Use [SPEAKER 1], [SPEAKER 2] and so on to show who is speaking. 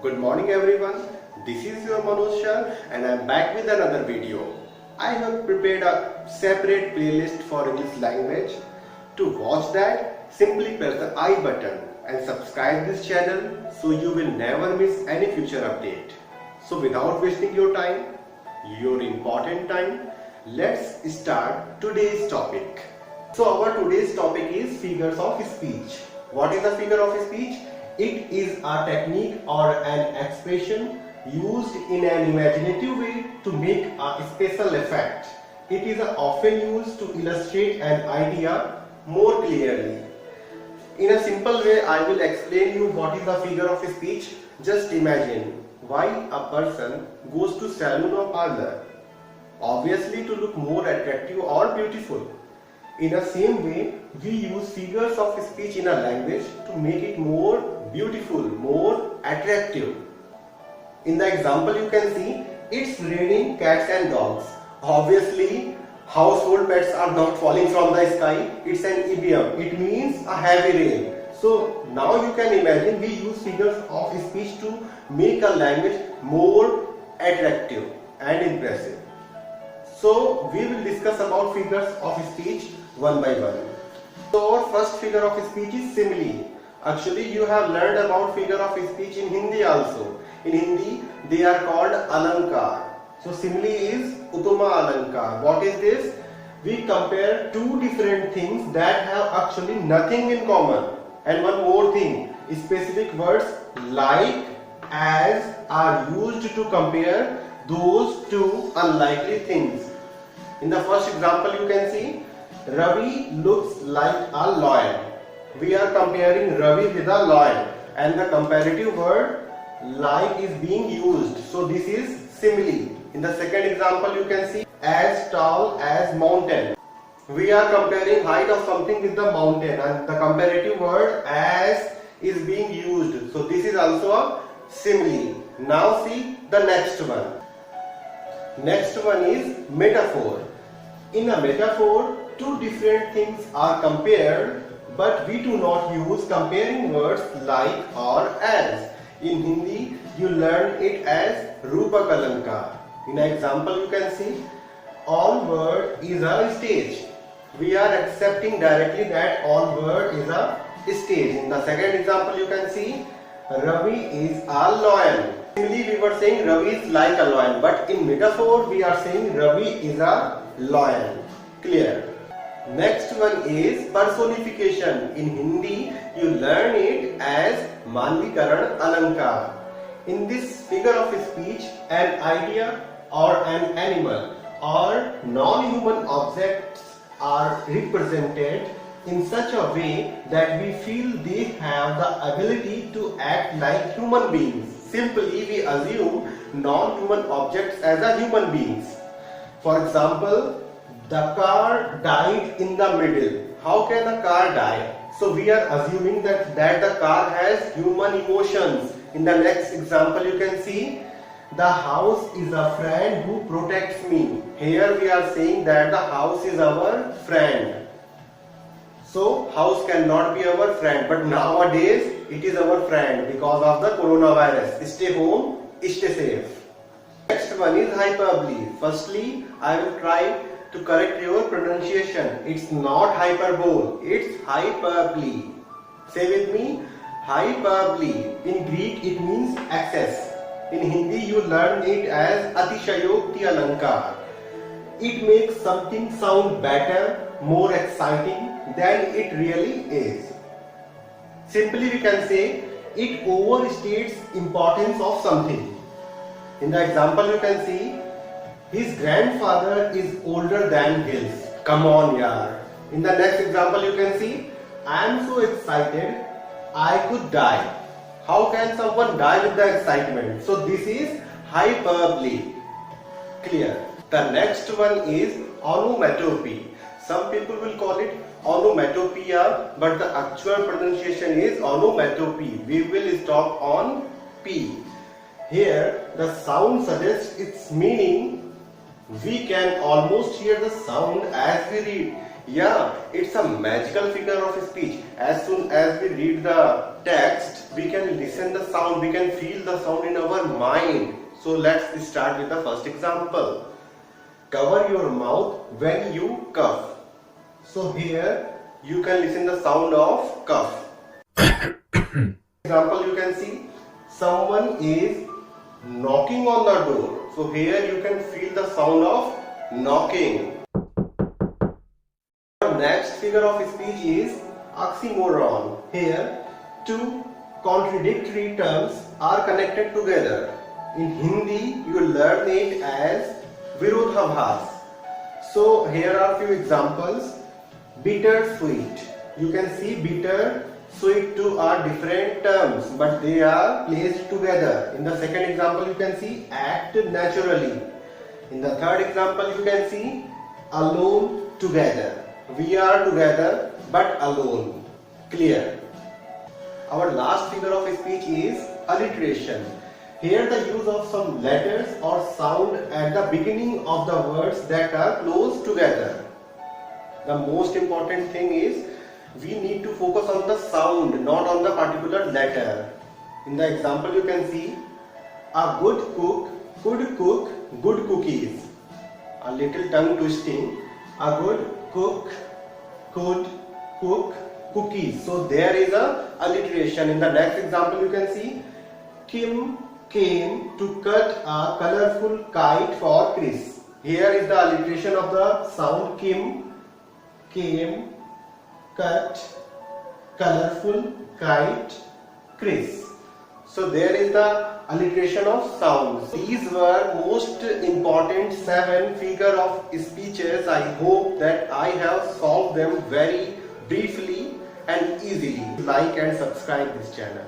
[SPEAKER 1] Good morning everyone, this is your Manoj Shah and I am back with another video. I have prepared a separate playlist for English language. To watch that, simply press the I button and subscribe this channel so you will never miss any future update. So without wasting your time, your important time, let's start today's topic. So our today's topic is figures of speech. What is a figure of speech? It is a technique or an expression used in an imaginative way to make a special effect. It is often used to illustrate an idea more clearly. In a simple way, I will explain you what is a figure of speech. Just imagine why a person goes to salon or parlor. Obviously to look more attractive or beautiful. In the same way, we use figures of speech in a language to make it more beautiful, more attractive. In the example you can see, it's raining cats and dogs. Obviously, household pets are not falling from the sky. It's an idiom. It means a heavy rain. So now you can imagine we use figures of speech to make a language more attractive and impressive. So we will discuss about figures of speech one by one. So our first figure of speech is simile. Actually you have learned about figure of speech in Hindi also. In Hindi they are called alankar. So simile is utama alankar. What is this? We compare two different things that have actually nothing in common. And one more thing, specific words like, as are used to compare those two unlikely things. In the first example you can see, Ravi looks like a lion. We are comparing Ravi with a lion and the comparative word like is being used. So this is simile. In the second example you can see, as tall as mountain. We are comparing height of something with the mountain and the comparative word as is being used. So this is also a simile. Now see the next one. Next one is metaphor. In a metaphor, two different things are compared, but we do not use comparing words like or as. In Hindi, you learn it as Rupak Alankar. In an example, you can see, all word is a stage. We are accepting directly that all word is a stage. In the second example, you can see, Ravi is a lion. Similarly, we were saying Ravi is like a lion, but in metaphor, we are saying Ravi is a lion. Clear? Next one is personification. In Hindi, you learn it as Manvikaran Alankar. In this figure of speech, an idea or an animal or non-human objects are represented in such a way that we feel they have the ability to act like human beings. Simply, we assume non-human objects as a human beings. For example, the car died in the middle. How can a car die? So we are assuming that the car has human emotions. In the next example you can see, the house is a friend who protects me. Here we are saying that the house is our friend. So house cannot be our friend, but nowadays it is our friend because of the coronavirus. Stay home, stay safe. Next one is hyperbole. Firstly, I will try to correct your pronunciation. It's not hyperbole, it's hyperbole. Say with me, hyperbole. In Greek it means excess. In Hindi you learn it as Atishayokti Alankar. It makes something sound better, more exciting than it really is. Simply we can say, it overstates importance of something. In the example you can see, his grandfather is older than his. Come on, yaar. In the next example you can see, I am so excited, I could die. How can someone die with the excitement? So this is hyperbole. Clear? The next one is onomatopoeia. Some people will call it onomatopoeia, but the actual pronunciation is onomatopoeia. We will stop on P. Here the sound suggests its meaning. We can almost hear the sound as we read. Yeah, it's a magical figure of speech. As soon as we read the text, we can listen the sound, we can feel the sound in our mind. So let's start with the first example. Cover your mouth when you cough. So here you can listen the sound of cough. Example, you can see someone is knocking on the door. So here you can feel the sound of knocking. Next figure of speech is oxymoron. Here two contradictory terms are connected together. In Hindi you learn it as virodhabhas. So here are few examples. Bitter sweet. You can see bitter, sweet two are different terms, but they are placed together. In the second example you can see act naturally. In the third example you can see alone together. We are together but alone. Clear. Our last figure of speech is alliteration. Here the use of some letters or sound at the beginning of the words that are close together. The most important thing is we need to focus on the sound, not on the particular letter. In the example you can see a good cook could cook good cookies. A little tongue twisting. A good cook could cook cookies. So there is a alliteration. In the next example you can see Kim came to cut a colorful kite for Chris. Here is the alliteration of the sound Kim, came, cut, colorful kite, Chris. So there is the alliteration of sounds. These were most important 7 figure of speeches. I hope that I have solved them very briefly and easily. Like and subscribe this channel.